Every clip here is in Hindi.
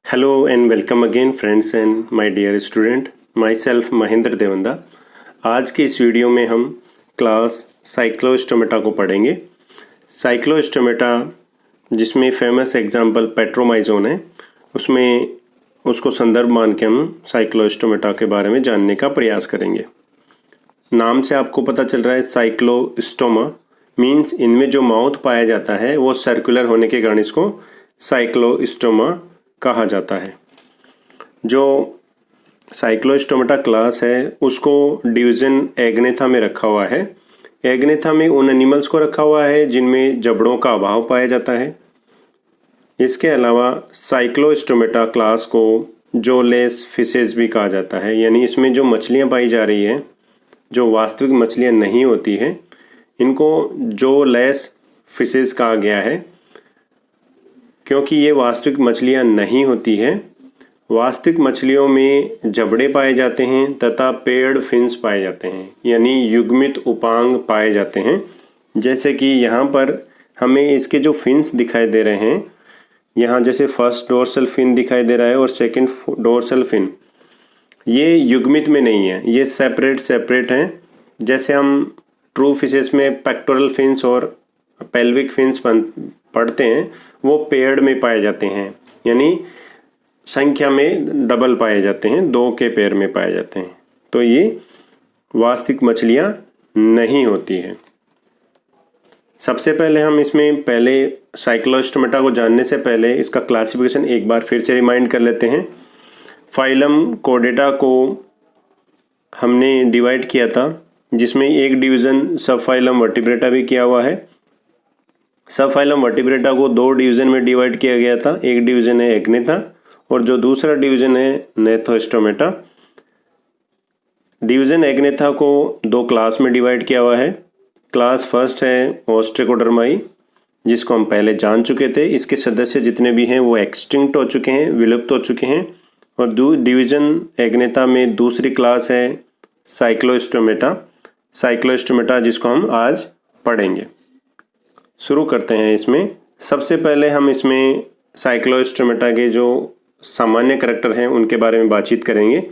Hello and welcome again friends and my dear student, myself Mahendra Devanda. आज की इस वीडियो में हम क्लास साइक्लोस्टोमेटा को पढ़ेंगे। साइक्लोस्टोमेटा जिसमें फेमस एग्जांपल पेट्रोमाइजोन है, उसमें उसको संदर्भ मान के हम साइक्लोस्टोमेटा के बारे में जानने का प्रयास करेंगे। नाम से आपको पता चल रहा है साइक्लोस्टोमा मीन्स इनमें जो माउथ पाया जाता है वो सर्कुलर होने के कारण इसको साइक्लोस्टोमा कहा जाता है। जो साइक्लोस्टोमेटा क्लास है उसको डिवीज़न एग्नेथा में रखा हुआ है। एग्नेथा में उन एनिमल्स को रखा हुआ है जिनमें जबड़ों का अभाव पाया जाता है। इसके अलावा साइक्लोस्टोमेटा क्लास को जॉलेस फिशेस भी कहा जाता है, यानी इसमें जो मछलियाँ पाई जा रही हैं जो वास्तविक मछलियाँ नहीं होती हैं, इनको जॉलेस फिशेस कहा गया है क्योंकि ये वास्तविक मछलियाँ नहीं होती हैं। वास्तविक मछलियों में जबड़े पाए जाते हैं तथा पेड फिन्स पाए जाते हैं, यानी युग्मित उपांग पाए जाते हैं। जैसे कि यहाँ पर हमें इसके जो फिन्स दिखाई दे रहे हैं, यहाँ जैसे फर्स्ट डोर्सल फिन दिखाई दे रहा है और सेकंड डोर्सल फिन, ये युग्मित में नहीं है, ये सेपरेट हैं। जैसे हम ट्रू फिशेस में पेक्टोरल फिन्स और पेल्विक फिन्स पढ़ते हैं, वो पेड़ में पाए जाते हैं, यानी संख्या में डबल पाए जाते हैं, दो के पेड़ में पाए जाते हैं। तो ये वास्तविक मछलियाँ नहीं होती हैं। सबसे पहले हम इसमें पहले साइक्लोस्टोमेटा को जानने से पहले इसका क्लासिफिकेशन एक बार फिर से रिमाइंड कर लेते हैं। फाइलम कोर्डेटा को हमने डिवाइड किया था, जिसमें एक डिवीज़न सब फाइलम वर्टिब्रेटा भी किया हुआ है। सब फाइलम वर्टिब्रेटा को दो डिवीज़न में डिवाइड किया गया था, एक डिवीज़न है एग्नेथा और जो दूसरा डिवीज़न है नेथोस्टोमेटा। डिवीज़न एग्नेथा को दो क्लास में डिवाइड किया हुआ है। क्लास फर्स्ट है ओस्ट्रिकोडर्माई, जिसको हम पहले जान चुके थे। इसके सदस्य जितने भी हैं वो एक्सटिंक्ट हो चुके हैं, विलुप्त हो चुके हैं। और डिवीज़न एग्नेथा में दूसरी क्लास है साइक्लोस्टोमेटा, जिसको हम आज पढ़ेंगे। शुरू करते हैं। इसमें सबसे पहले हम इसमें साइक्लोस्टोमेटा के जो सामान्य करैक्टर हैं उनके बारे में बातचीत करेंगे।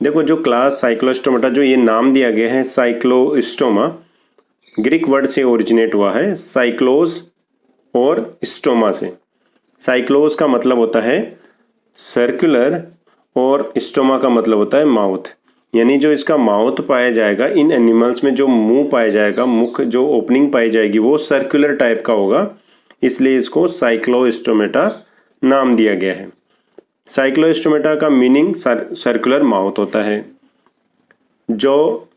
देखो, जो क्लास साइक्लोस्टोमेटा, जो ये नाम दिया गया है साइक्लोस्टोमा, ग्रीक वर्ड से ओरिजिनेट हुआ है, साइक्लोस और स्टोमा से। साइक्लोस का मतलब होता है सर्कुलर और स्टोमा का मतलब होता है माउथ, यानी जो इसका माउथ पाया जाएगा, इन एनिमल्स में जो मुंह पाया जाएगा, मुख जो ओपनिंग पाई जाएगी वो सर्कुलर टाइप का होगा, इसलिए इसको साइक्लोस्टोमेटा नाम दिया गया है। साइक्लोस्टोमेटा का मीनिंग सर्कुलर माउथ होता है। जो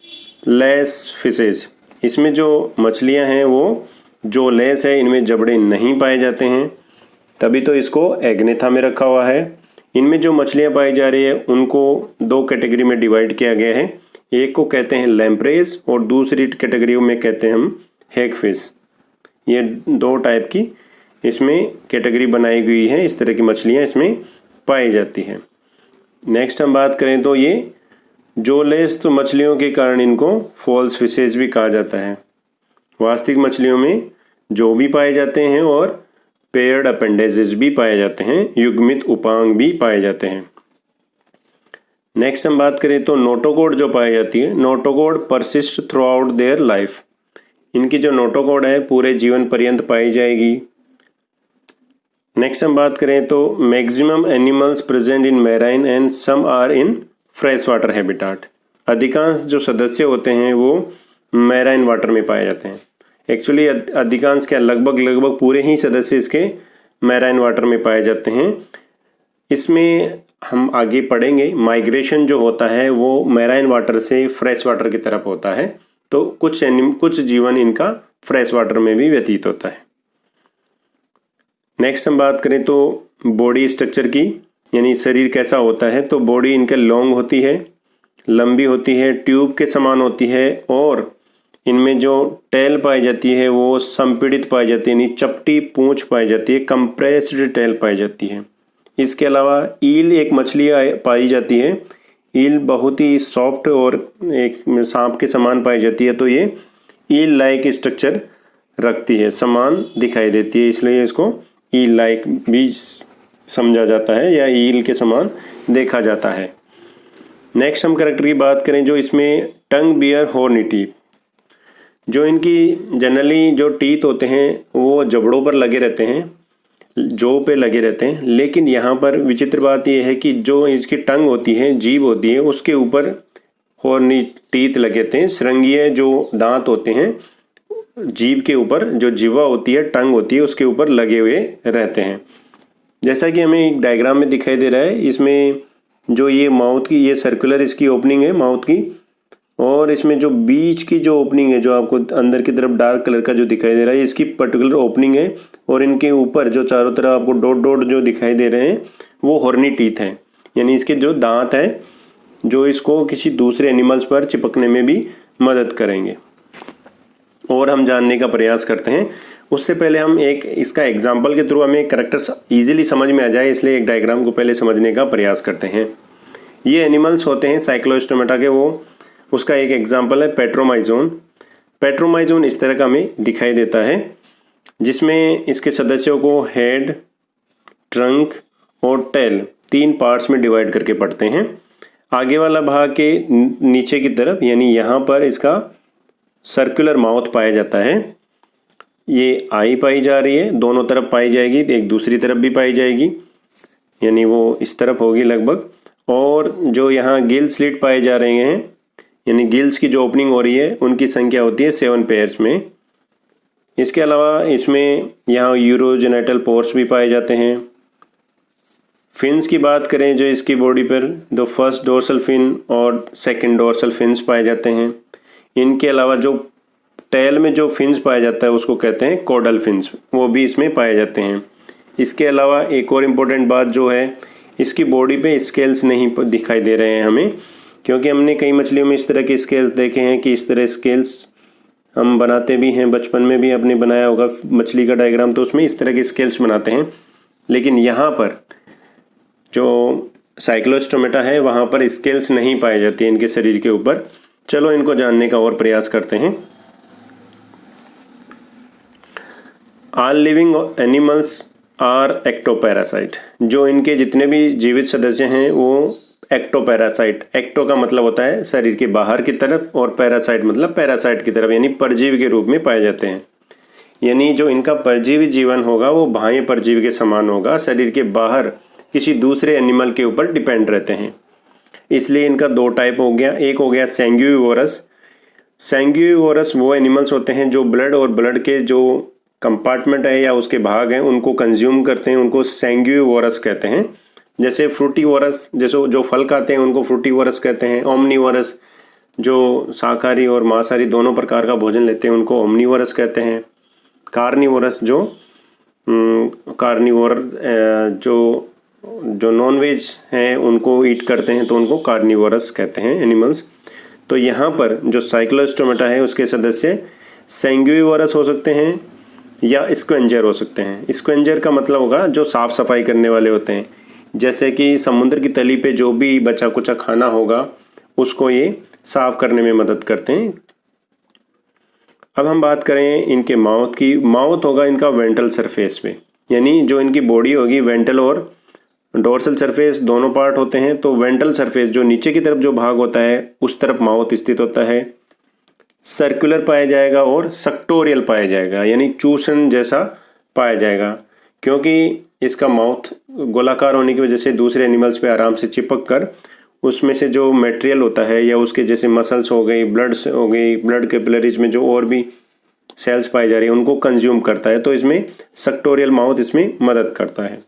लेस फिशेस, इसमें जो मछलियां हैं वो जो लेस है, इनमें जबड़े नहीं पाए जाते हैं, तभी तो इसको एग्नेथा में रखा हुआ है। इनमें जो मछलियां पाई जा रही है उनको दो कैटेगरी में डिवाइड किया गया है। एक को कहते हैं लैम्प्रेस और दूसरी कैटेगरी में कहते हैं हम हैगफिश। ये दो टाइप की इसमें कैटेगरी बनाई गई है। इस तरह की मछलियां इसमें पाई जाती हैं। नेक्स्ट हम बात करें तो ये जॉलेस तो मछलियों के कारण इनको फॉल्स फिशेज भी कहा जाता है। वास्तविक मछलियों में जो भी पाए जाते हैं और पेयर्ड अपेंडेजेस भी पाए जाते हैं, युग्मित उपांग भी पाए जाते हैं। नेक्स्ट हम बात करें तो नोटोकॉड जो पाई जाती है, notochord persist through out their life. इनकी जो नोटोकॉड है पूरे जीवन पर्यंत पाई जाएगी। नेक्स्ट हम बात करें तो maximum animals present in marine and some are in fresh water habitat. अधिकांश जो सदस्य होते हैं वो मैराइन वाटर में पाए जाते हैं। एक्चुअली अधिकांश क्या, लगभग पूरे ही सदस्य इसके मैराइन वाटर में पाए जाते हैं। इसमें हम आगे पढ़ेंगे, माइग्रेशन जो होता है वो मैराइन वाटर से फ्रेश वाटर की तरफ होता है, तो कुछ जीवन इनका फ्रेश वाटर में भी व्यतीत होता है। नेक्स्ट हम बात करें तो बॉडी स्ट्रक्चर की, यानी शरीर कैसा होता है, तो बॉडी इनके लॉन्ग होती है, लंबी होती है, ट्यूब के समान होती है और इनमें जो टेल पाई जाती है वो संपीड़ित पाई जाती है, यानी चपटी पूंछ पाई जाती है, कंप्रेस्ड टेल पाई जाती है। इसके अलावा ईल एक मछली पाई जाती है। ईल बहुत ही सॉफ्ट और एक सांप के समान पाई जाती है, तो ये ईल लाइक स्ट्रक्चर रखती है, समान दिखाई देती है, इसलिए इसको ईल लाइक भी समझा जाता है या ईल के समान देखा जाता है। नेक्स्ट हम कैरेक्टर की बात करें जो इसमें टंग बियर हॉर्नी टीथ, जो इनकी जनरली जो टीथ होते हैं वो जबड़ों पर लगे रहते हैं, जौ पे लगे रहते हैं, लेकिन यहाँ पर विचित्र बात यह है कि जो इसकी टंग होती है, जीभ होती है, उसके ऊपर हॉर्नी टीथ लगे थे। श्रृंगीय जो दांत होते हैं जीभ के ऊपर, जो जिह्वा होती है, टंग होती है, उसके ऊपर लगे हुए रहते हैं। जैसा कि हमें एक डायग्राम में दिखाई दे रहा है, इसमें जो ये माउथ की ये सर्कुलर इसकी ओपनिंग है माउथ की, और इसमें जो बीच की जो ओपनिंग है जो आपको अंदर की तरफ डार्क कलर का जो दिखाई दे रहा है, इसकी पर्टिकुलर ओपनिंग है। और इनके ऊपर जो चारों तरफ आपको डॉट डॉट जो दिखाई दे रहे हैं वो हॉर्नी टीथ हैं, यानी इसके जो दांत हैं जो इसको किसी दूसरे एनिमल्स पर चिपकने में भी मदद करेंगे। और हम जानने का प्रयास करते हैं। उससे पहले हम एक इसका एग्जाम्पल के थ्रू हमें कैरेक्टर्स ईजिली समझ में आ जाए, इसलिए एक डायग्राम को पहले समझने का प्रयास करते हैं। ये एनिमल्स होते हैं साइक्लोस्टोमेटा के, वो उसका एक एग्जाम्पल है पेट्रोमाइजोन। पेट्रोमाइजोन इस तरह का हमें दिखाई देता है, जिसमें इसके सदस्यों को हेड, ट्रंक और टेल 3 पार्ट्स में डिवाइड करके पढ़ते हैं। आगे वाला भाग के नीचे की तरफ यानी यहाँ पर इसका सर्कुलर माउथ पाया जाता है। ये आई पाई जा रही है, दोनों तरफ पाई जाएगी, एक दूसरी तरफ भी पाई जाएगी, यानी वो इस तरफ होगी लगभग। और जो यहाँ गिल स्लिट पाए जा रहे हैं, यानी गिल्स की जो ओपनिंग हो रही है उनकी संख्या होती है 7 पेयर्स में। इसके अलावा इसमें यहाँ यूरोजेनिटल पोर्स भी पाए जाते हैं। फिन्स की बात करें जो इसकी बॉडी पर, तो फर्स्ट डोर्सल फिन और सेकंड डोर्सल फिन्स पाए जाते हैं। इनके अलावा जो टेल में जो फिन्स पाया जाता है उसको कहते हैं कॉडल फिन्स, वो भी इसमें पाए जाते हैं। इसके अलावा एक और इम्पोर्टेंट बात जो है, इसकी बॉडी पे स्केल्स नहीं दिखाई दे रहे हैं हमें, क्योंकि हमने कई मछलियों में इस तरह के स्केल्स देखे हैं कि इस तरह स्केल्स हम बनाते भी हैं, बचपन में भी आपने बनाया होगा मछली का डायग्राम, तो उसमें इस तरह के स्केल्स बनाते हैं। लेकिन यहाँ पर जो साइक्लोस्टोमेटा है वहाँ पर स्केल्स नहीं पाई जाती इनके शरीर के ऊपर। चलो इनको जानने का और प्रयास करते हैं। All living animals are ectoparasite, जो इनके जितने भी जीवित सदस्य हैं वो एक्टोपैरासाइट, एक्टो का मतलब होता है शरीर के बाहर की तरफ और पैरासाइट मतलब पैरासाइट की तरफ, यानी परजीवी के रूप में पाए जाते हैं। यानी जो इनका परजीवी जीवन होगा वो बाह्य परजीवी के समान होगा, शरीर के बाहर किसी दूसरे एनिमल के ऊपर डिपेंड रहते हैं। इसलिए इनका 2 टाइप हो गया। एक हो गया सैंग्यूवोरस। सैंग्यूवोरस वो एनिमल्स होते हैं जो ब्लड और ब्लड के जो कंपार्टमेंट है या उसके भाग हैं उनको कंज्यूम करते हैं, उनको सैंग्यूवोरस कहते हैं। जैसे फ्रूटीवोरस, जैसे जो फल खाते हैं उनको फ्रूटीवोरस कहते हैं। ओमनीवोरस जो शाकाहारी और मांसाहारी दोनों प्रकार का भोजन लेते हैं उनको ओमनीवोरस कहते हैं। कार्निवोरस जो कार्निवोर जो नॉन वेज हैं उनको ईट करते हैं तो उनको कार्निवोरस कहते हैं एनिमल्स। तो यहाँ पर जो साइक्लोस्टोमेटा है उसके सदस्य सैंग्यूवोरस हो सकते हैं या स्क्वेंजर हो सकते हैं। स्क्वेंजर का मतलब होगा जो साफ सफाई करने वाले होते हैं, जैसे कि समुद्र की तली पे जो भी बचा कुचा खाना होगा उसको ये साफ करने में मदद करते हैं। अब हम बात करें इनके माउथ की। माउथ होगा इनका वेंट्रल सरफेस पे, यानी जो इनकी बॉडी होगी वेंट्रल और डोर्सल सरफेस दोनों पार्ट होते हैं। तो वेंट्रल सरफेस जो नीचे की तरफ जो भाग होता है उस तरफ माउथ स्थित होता है, सर्कुलर पाया जाएगा और सक्टोरियल पाया जाएगा, यानी चूसन जैसा पाया जाएगा, क्योंकि इसका माउथ गोलाकार होने की वजह से दूसरे एनिमल्स पे आराम से चिपक कर उसमें से जो मटेरियल होता है या उसके जैसे मसल्स हो गई, ब्लड्स हो गई, ब्लड कैपिलरीज में जो और भी सेल्स पाई जा रही है उनको कंज्यूम करता है। तो इसमें सक्टोरियल माउथ इसमें मदद करता है।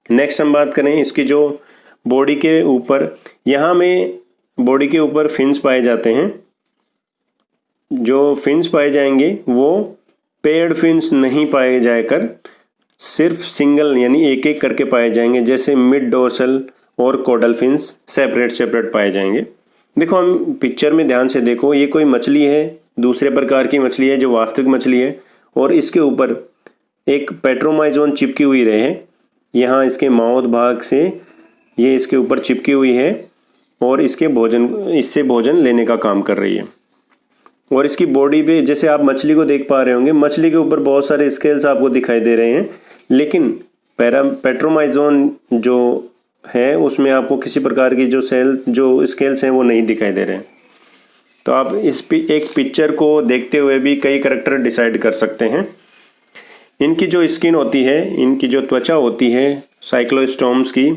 नेक्स्ट हम बात करें इसकी जो बॉडी के ऊपर, यहाँ में बॉडी के ऊपर फिन्स पाए जाते हैं। जो फिन्स पाए जाएंगे वो पेयर्ड फिन्स नहीं पाए जाकर सिर्फ सिंगल यानी एक एक करके पाए जाएंगे, जैसे मिड डोर्सल और कोडल फिन्स सेपरेट पाए जाएंगे। देखो हम पिक्चर में ध्यान से देखो, ये कोई मछली है, दूसरे प्रकार की मछली है जो वास्तविक मछली है, और इसके ऊपर एक पेट्रोमाइजोन चिपकी हुई रहे, यहाँ इसके माउथ भाग से ये इसके ऊपर चिपकी हुई है और इससे भोजन लेने का काम कर रही है। और इसकी बॉडी पे जैसे आप मछली को देख पा रहे होंगे, मछली के ऊपर बहुत सारे स्केल्स आपको दिखाई दे रहे हैं, लेकिन पेट्रोमाइजोन जो है उसमें आपको किसी प्रकार की जो स्केल्स हैं वो नहीं दिखाई दे रहे हैं। तो आप एक पिक्चर को देखते हुए भी कई करैक्टर डिसाइड कर सकते हैं। इनकी जो स्किन होती है, इनकी जो त्वचा होती है साइक्लोस्टोम्स की,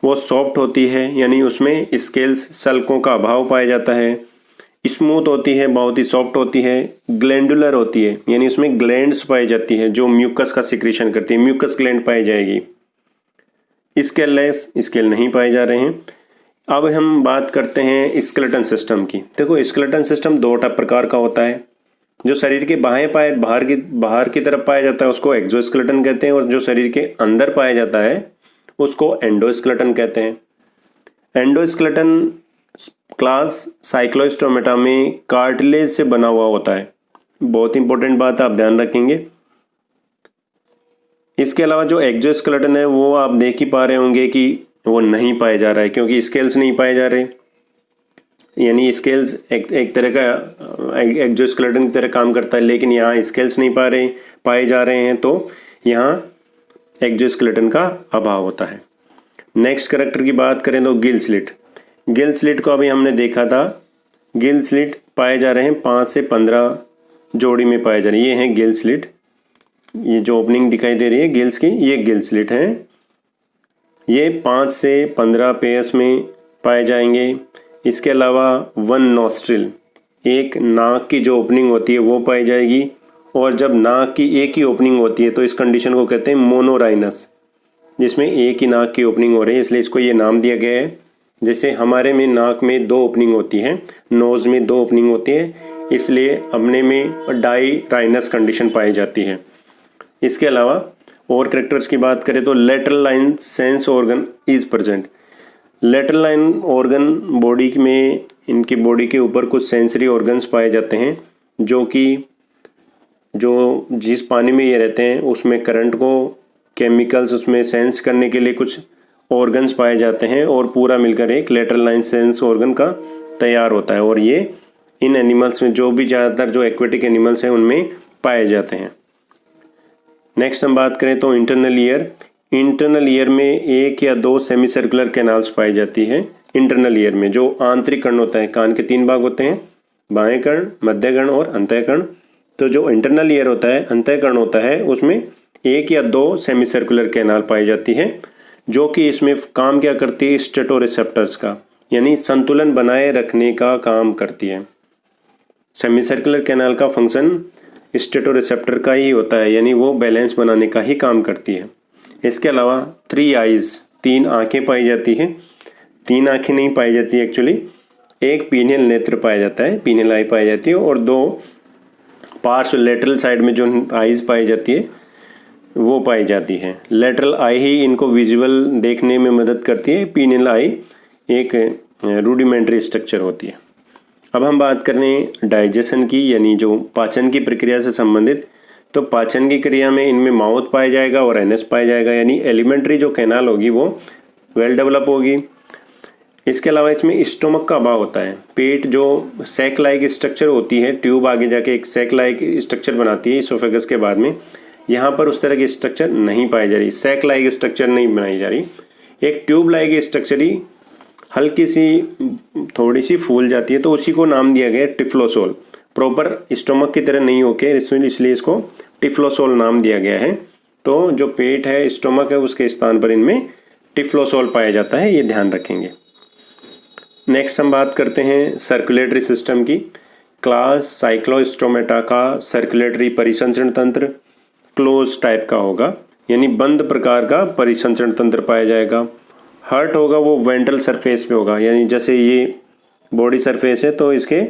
वो सॉफ्ट होती है, यानी उसमें स्केल्स सल्कों का अभाव पाया जाता है। स्मूथ होती है, बहुत ही सॉफ्ट होती है। ग्लैंडुलर होती है, यानी उसमें ग्लैंड्स पाई जाती है जो म्यूकस का सिक्रीशन करती है, म्यूकस ग्लैंड पाई जाएगी। स्केललेस, स्केल नहीं पाए जा रहे हैं। अब हम बात करते हैं स्केलेटन सिस्टम की। देखो, स्केलेटन सिस्टम दो प्रकार का होता है। जो शरीर के बाएं पाए बाहर की तरफ पाया जाता है उसको एक्सोस्केलेटन कहते हैं, और जो शरीर के अंदर पाया जाता है उसको एंडोस्केलेटन कहते हैं। एंडोस्केलेटन क्लास साइक्लोस्टोमेटा में कार्टिलेज से बना हुआ होता है। बहुत इंपॉर्टेंट बात आप ध्यान रखेंगे। इसके अलावा जो एक्सोस्केलेटन है वो आप देख ही पा रहे होंगे कि वो नहीं पाया जा रहा है, क्योंकि स्केल्स नहीं पाए जा रहे। यानी स्केल्स एक तरह का एक्सोस्केलेटन की तरह काम करता है, लेकिन यहाँ स्केल्स नहीं पाए जा रहे हैं, तो यहाँ एक्सोस्केलेटन का अभाव होता है। नेक्स्ट कैरेक्टर की बात करें तो गिल स्लिट। गिल स्लिट को अभी हमने देखा था। गिल स्लिट पाए जा रहे हैं 5 से 15 जोड़ी में पाए जा रहे हैं। ये हैं गिल स्लिट। ये जो ओपनिंग दिखाई दे रही है गिल्स की, ये गिल स्लिट हैं। ये 5 से 15 पेयर्स में पाए जाएंगे। इसके अलावा 1 नॉस्ट्रिल, एक नाक की जो ओपनिंग होती है वो पाई जाएगी। और जब नाक की एक ही ओपनिंग होती है तो इस कंडीशन को कहते हैं मोनोराइनस, जिसमें एक ही नाक की ओपनिंग हो रही है, इसलिए इसको ये नाम दिया गया है। जैसे हमारे में नाक में 2 ओपनिंग होती है, नोज़ में 2 ओपनिंग होती है, इसलिए अपने में डाई राइनस कंडीशन पाई जाती है। इसके अलावा और कैरेक्टर्स की बात करें तो lateral line sense organ is present. Lateral line organ body में, इनकी बॉडी के ऊपर कुछ सेंसरी ऑर्गन्स पाए जाते हैं जो जिस पानी में ये रहते हैं उसमें करंट को, केमिकल्स उसमें सेंस करने के लिए कुछ ऑर्गन्स पाए जाते हैं, और पूरा मिलकर एक लेटरल लाइन सेंस ऑर्गन का तैयार होता है। और ये इन एनिमल्स में, जो भी ज़्यादातर जो एक्वेटिक एनिमल्स हैं उनमें पाए जाते हैं। नेक्स्ट हम बात करें तो इंटरनल ईयर। इंटरनल ईयर में 1 या 2 सेमी सर्कुलर कैनाल्स पाई जाती है। इंटरनल ईयर में जो आंतरिक कर्ण होता है, कान के 3 भाग होते हैं, बाएं कर्ण, मध्य कर्ण और अंतःकर्ण। तो जो इंटरनल ईयर होता है, अंतःकर्ण होता है, उसमें 1 या 2 सेमी सर्कुलर कैनाल पाई जाती है, जो कि इसमें काम क्या करती है, स्टेटोरिसेप्टर्स का, यानी संतुलन बनाए रखने का काम करती है। सेमी सर्कुलर कैनाल का फंक्शन स्टेटोरिसेप्टर का ही होता है, यानी वो बैलेंस बनाने का ही काम करती है। इसके अलावा 3 आइज़, 3 आँखें पाई जाती हैं। 3 आँखें नहीं पाई जाती एक्चुअली, एक पीनियल नेत्र पाया जाता है, पीनियल आई पाई जाती है, और 2 पार्श्व लेटरल साइड में जो आइज़ पाई जाती है वो पाई जाती है। लेटरल आई ही इनको विजुअल देखने में मदद करती है। पीनियल आई एक रूडिमेंट्री स्ट्रक्चर होती है। अब हम बात करें डाइजेशन की, यानी जो पाचन की प्रक्रिया से संबंधित। तो पाचन की क्रिया में इनमें माउथ पाया जाएगा और एनस पाया जाएगा, यानी एलिमेंट्री जो कैनाल होगी वो वेल डेवलप होगी। इसके अलावा इसमें स्टोमक का अभाव होता है। पेट जो सैक लाइक स्ट्रक्चर होती है, ट्यूब आगे जाके एक सैक लाइक स्ट्रक्चर बनाती है इसोफेगस के बाद में, यहाँ पर उस तरह की स्ट्रक्चर नहीं पाई जा रही, सैक लाइक स्ट्रक्चर नहीं बनाई जा रही। एक ट्यूब लाइक स्ट्रक्चर ही हल्की सी थोड़ी सी फूल जाती है, तो उसी को नाम दिया गया टिफ्लोसोल। प्रॉपर स्टोमक की तरह नहीं होके इसलिए इसको टिफ्लोसोल नाम दिया गया है। तो जो पेट है, स्टोमक है, उसके स्थान पर इनमें टिफ्लोसोल पाया जाता है, ये ध्यान रखेंगे। नेक्स्ट हम बात करते हैं सर्कुलेटरी सिस्टम की। क्लास साइक्लोस्टोमेटा का सर्कुलेटरी परिसंचरण तंत्र क्लोज टाइप का होगा, यानी बंद प्रकार का परिसंचरण तंत्र पाया जाएगा। हार्ट होगा वो वेंट्रल सरफेस पे होगा, यानी जैसे ये बॉडी सरफेस है तो इसके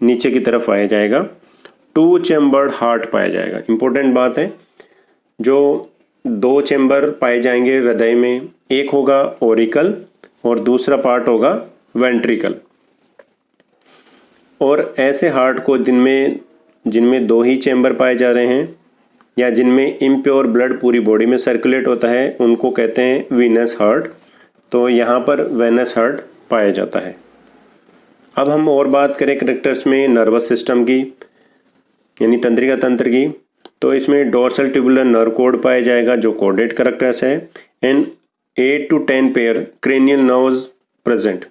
नीचे की तरफ आया जाएगा। 2 चैम्बर्ड हार्ट पाया जाएगा। इंपॉर्टेंट बात है, जो 2 चैम्बर पाए जाएंगे हृदय में, एक होगा ओरिकल और दूसरा पार्ट होगा वेंट्रिकल। और ऐसे हार्ट को जिनमें 2 ही चैम्बर पाए जा रहे हैं या जिनमें इम्प्योर ब्लड पूरी बॉडी में सर्कुलेट होता है, उनको कहते हैं वीनस हार्ट। तो यहाँ पर वेनस हार्ट पाया जाता है। अब हम और बात करें कैरेक्टर्स में नर्वस सिस्टम की, यानी तंत्रिका तंत्र की। तो इसमें डोर्सल ट्यूबुलर नर्व कोड पाया जाएगा जो कोडेड कैरेक्टर्स है, and 8 to 10 pair cranial nerves present.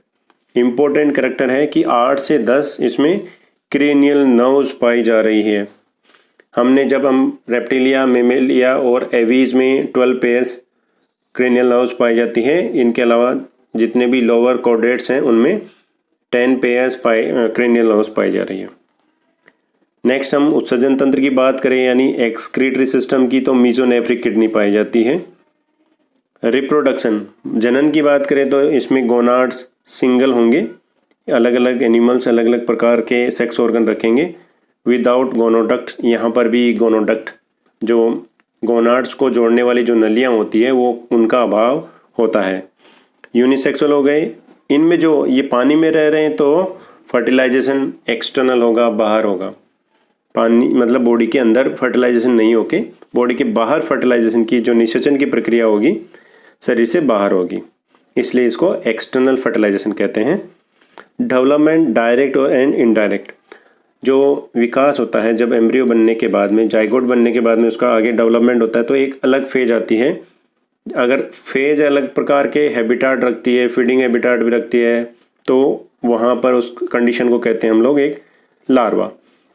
Important character है कि 8 से 10 इसमें क्रेनियल नर्व्स पाई जा रही है। हमने जब हम रेप्टिलिया, मेमेलिया और एवीज में 12 पेयर्स क्रेनियल नर्व्स पाई जाती हैं। इनके अलावा जितने भी लोअर कॉर्डेट्स हैं उनमें 10 पेयर्स क्रेनियल नर्व्स पाई जा रही है। नेक्स्ट हम उत्सर्जन तंत्र की बात करें यानी एक्सक्रीटरी सिस्टम की, तो मीजोनेफ्रिक किडनी पाई जाती है। रिप्रोडक्शन, जनन की बात करें तो इसमें गोनाड्स सिंगल होंगे, अलग अलग एनिमल्स अलग अलग प्रकार के सेक्स ऑर्गन रखेंगे विदाउट गोनोडक्ट। यहाँ पर भी गोनोडक्ट, जो गोनाड्स को जोड़ने वाली जो नलियाँ होती है वो उनका अभाव होता है। यूनिसेक्सुअल हो गए, इनमें जो ये पानी में रह रहे हैं तो फर्टिलाइजेशन एक्सटर्नल होगा, बाहर होगा। पानी मतलब बॉडी के अंदर फर्टिलाइजेशन नहीं होके बॉडी के बाहर फर्टिलाइजेशन की जो निषेचन की प्रक्रिया होगी शरीर से बाहर होगी, इसलिए इसको एक्सटर्नल फर्टिलाइजेशन कहते हैं। डेवलपमेंट डायरेक्ट और एंड इनडायरेक्ट, जो विकास होता है जब एम्ब्रियो बनने के बाद में, जाइगोट बनने के बाद में उसका आगे डेवलपमेंट होता है तो एक अलग फेज आती है। अगर फेज अलग प्रकार के हैबिटाट रखती है, फीडिंग हैबिटाट भी रखती है, तो वहाँ पर उस कंडीशन को कहते हैं हम लोग एक लार्वा।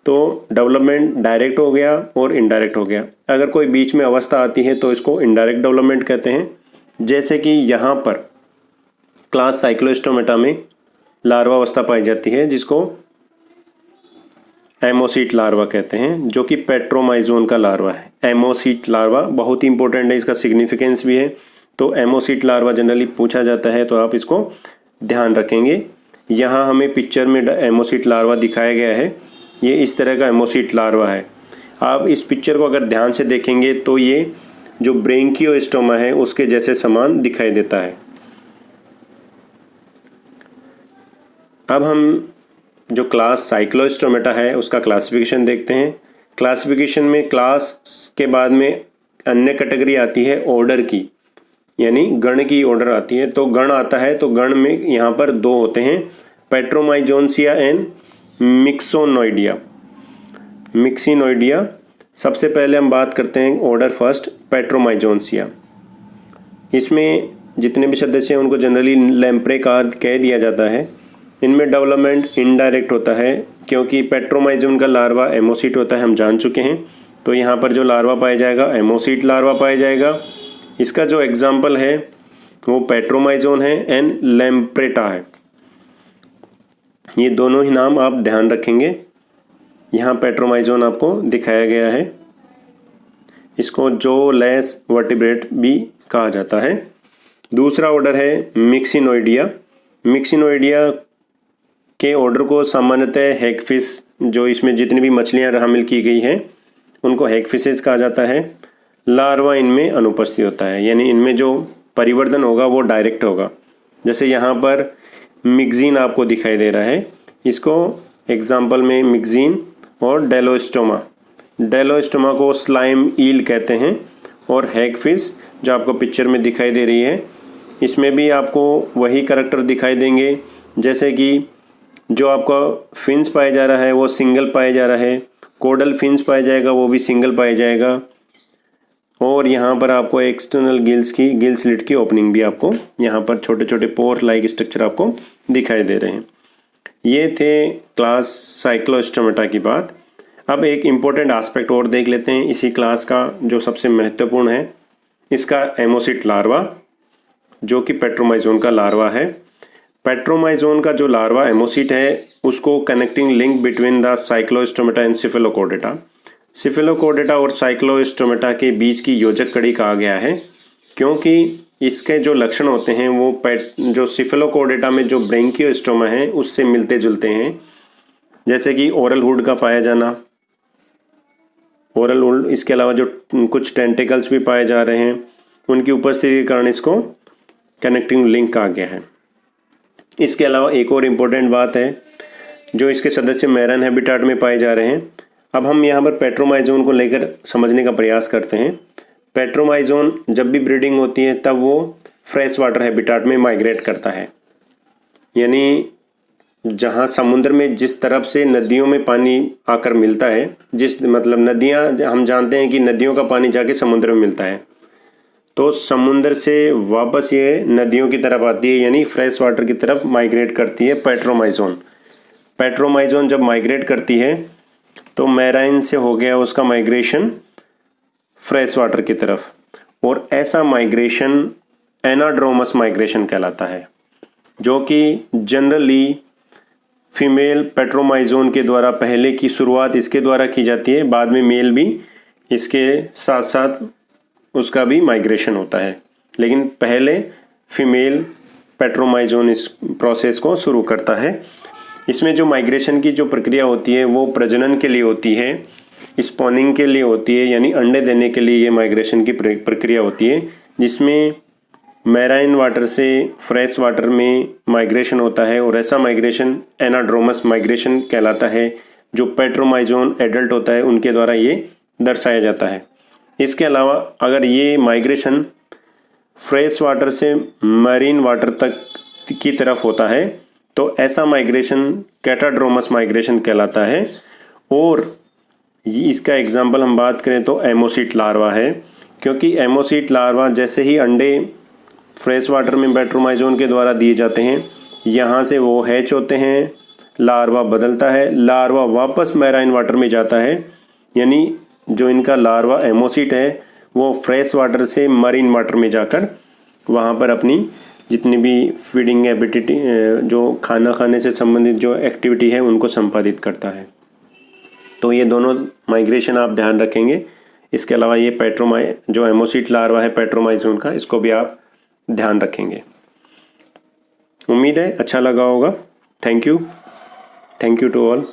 तो डेवलपमेंट डायरेक्ट हो गया और इनडायरेक्ट हो गया। अगर कोई बीच में अवस्था आती है तो इसको इनडायरेक्ट डेवलपमेंट कहते हैं। जैसे कि यहाँ पर क्लास साइक्लोस्टोमेटा में लार्वा अवस्था पाई जाती है जिसको एमोसीट लार्वा कहते हैं, जो कि पेट्रोमाइजोन का लार्वा है। एमोसीट लार्वा बहुत ही इंपॉर्टेंट है, इसका सिग्निफिकेंस भी है। तो एमोसीट लार्वा जनरली पूछा जाता है तो आप इसको ध्यान रखेंगे। यहाँ हमें पिक्चर में एमोसीट लार्वा दिखाया गया है, ये इस तरह का एमोसीट लार्वा है। आप इस पिक्चर को अगर ध्यान से देखेंगे तो ये जो ब्रेंकियोस्टोमा है उसके जैसे समान दिखाई देता है। अब हम जो क्लास साइक्लोस्टोमेटा है उसका क्लासिफिकेशन देखते हैं। क्लासिफिकेशन में क्लास के बाद में अन्य कैटेगरी आती है ऑर्डर की, यानी गण की ऑर्डर आती है। तो गण आता है तो गण में यहाँ पर दो होते हैं, पेट्रोमाइजोन्सिया एंड मिक्सोनोइडिया। मिक्सिनोइडिया सबसे पहले हम बात करते हैं ऑर्डर फर्स्ट पेट्रोमाइजोन्सिया। इसमें जितने भी सदस्य हैं उनको जनरली लैम्प्रे कह दिया जाता है। इनमें डेवलपमेंट इनडायरेक्ट होता है क्योंकि पेट्रोमाइजोन का लार्वा एमोसीट होता है, हम जान चुके हैं। तो यहाँ पर जो लार्वा पाया जाएगा एमोसीट लार्वा पाया जाएगा। इसका जो एग्जाम्पल है वो पेट्रोमाइजोन है एंड लैम्प्रेटा है। ये दोनों ही नाम आप ध्यान रखेंगे। यहाँ पेट्रोमाइजोन आपको दिखाया गया है, इसको जो लेस वर्टिब्रेट भी कहा जाता है। दूसरा ऑर्डर है मिक्सिनोइडिया। मिक्सिनोइडिया के ऑर्डर को सामान्यतः हैगफिश, जो इसमें जितनी भी मछलियाँ शामिल की गई हैं उनको हैगफिशेस कहा जाता है। लार्वा इनमें अनुपस्थित होता है, यानी इनमें जो परिवर्तन होगा वो डायरेक्ट होगा। जैसे यहाँ पर मिक्जीन आपको दिखाई दे रहा है, इसको एग्जाम्पल में मिक्जीन और डेलोस्टोमा, डेलोस्टोमा को स्लाइम ईल कहते हैं। और हैगफिश जो आपको पिक्चर में दिखाई दे रही है, इसमें भी आपको वही कैरेक्टर दिखाई देंगे। जैसे कि जो आपका फिन्स पाया जा रहा है वो सिंगल पाया जा रहा है, कोडल फिन्स पाया जाएगा वो भी सिंगल पाया जाएगा। और यहाँ पर आपको एक्सटर्नल गिल स्लिट की ओपनिंग भी आपको यहाँ पर छोटे छोटे पोर लाइक स्ट्रक्चर आपको दिखाई दे रहे हैं। ये थे क्लास साइक्लोस्टोमेटा की बात। अब एक इम्पोर्टेंट एस्पेक्ट और देख लेते हैं इसी क्लास का, जो सबसे महत्वपूर्ण है, इसका एमोसिट लार्वा, जो कि पेट्रोमाइजोन का लार्वा है। पेट्रोमाइजोन का जो लार्वा एमोसिट है उसको connecting link between the cyclostomata and cephalochordata, cephalochordata और साइक्लोस्टोमेटा के बीच की योजक कड़ी कहा गया है, क्योंकि इसके जो लक्षण होते हैं वो जो सिफेलोकोडेटा में जो ब्रेंकियोस्टोमा है उससे मिलते जुलते हैं। जैसे कि ओरल हुड का पाया जाना, ओरल हुड, इसके अलावा जो कुछ टेंटिकल्स भी पाए जा रहे हैं उनकी उपस्थिति के कारण इसको कनेक्टिंग लिंक कहा गया है। इसके अलावा एक और इम्पोर्टेंट बात है, जो इसके सदस्य मैरन हैबिटाट में पाए जा रहे हैं। अब हम यहाँ पर पेट्रोमाइजोन को लेकर समझने का प्रयास करते हैं। पेट्रोमाइजोन जब भी ब्रीडिंग होती है तब वो फ्रेश वाटर हैबिटाट में माइग्रेट करता है, यानी जहाँ समुद्र में जिस तरफ से नदियों में पानी आकर मिलता है, जिस मतलब नदियाँ, हम जानते हैं कि नदियों का पानी जाके समुद्र में मिलता है, तो समुद्र से वापस ये नदियों की तरफ आती है, यानी फ्रेश वाटर की तरफ माइग्रेट करती है पैट्रोमाइजोन। पैट्रोमाइजोन जब माइग्रेट करती है तो मैराइन से हो गया उसका माइग्रेशन फ्रेश वाटर की तरफ, और ऐसा माइग्रेशन एनाड्रोमस माइग्रेशन कहलाता है, जो कि जनरली फीमेल पैट्रोमाइजोन के द्वारा, पहले की शुरुआत इसके द्वारा की जाती है, बाद में मेल भी इसके साथ साथ उसका भी माइग्रेशन होता है, लेकिन पहले फीमेल पैट्रोमाइजोन इस प्रोसेस को शुरू करता है। इसमें जो माइग्रेशन की जो प्रक्रिया होती है वो प्रजनन के लिए होती है, स्पॉनिंग के लिए होती है, यानी अंडे देने के लिए ये माइग्रेशन की प्रक्रिया होती है, जिसमें मैराइन वाटर से फ्रेश वाटर में माइग्रेशन होता है, और ऐसा माइग्रेशन एनाड्रोमस माइग्रेशन कहलाता है, जो पैट्रोमाइजोन एडल्ट होता है उनके द्वारा ये दर्शाया जाता है। इसके अलावा अगर ये माइग्रेशन फ्रेश वाटर से मरीन वाटर तक की तरफ होता है तो ऐसा माइग्रेशन कैटाड्रोमस माइग्रेशन कहलाता है। और इसका एग्जाम्पल हम बात करें तो एमोसीट लार्वा है, क्योंकि एमोसीट लार्वा जैसे ही अंडे फ्रेश वाटर में पैट्रोमाइजोन के द्वारा दिए जाते हैं, यहाँ से वो हैच होते हैं, लार्वा बदलता है, लार्वा वापस मैराइन वाटर में जाता है, यानी जो इनका लार्वा एमोसीट है वो फ्रेश वाटर से मरीन वाटर में जाकर वहाँ पर अपनी जितनी भी फीडिंग एबिलिटी, जो खाना खाने से संबंधित जो एक्टिविटी है उनको संपादित करता है। तो ये दोनों माइग्रेशन आप ध्यान रखेंगे। इसके अलावा ये जो एमोसीट लार्वा है पैट्रोमाइजोन का, इसको भी आप ध्यान रखेंगे। उम्मीद है अच्छा लगा होगा। Thank you to all.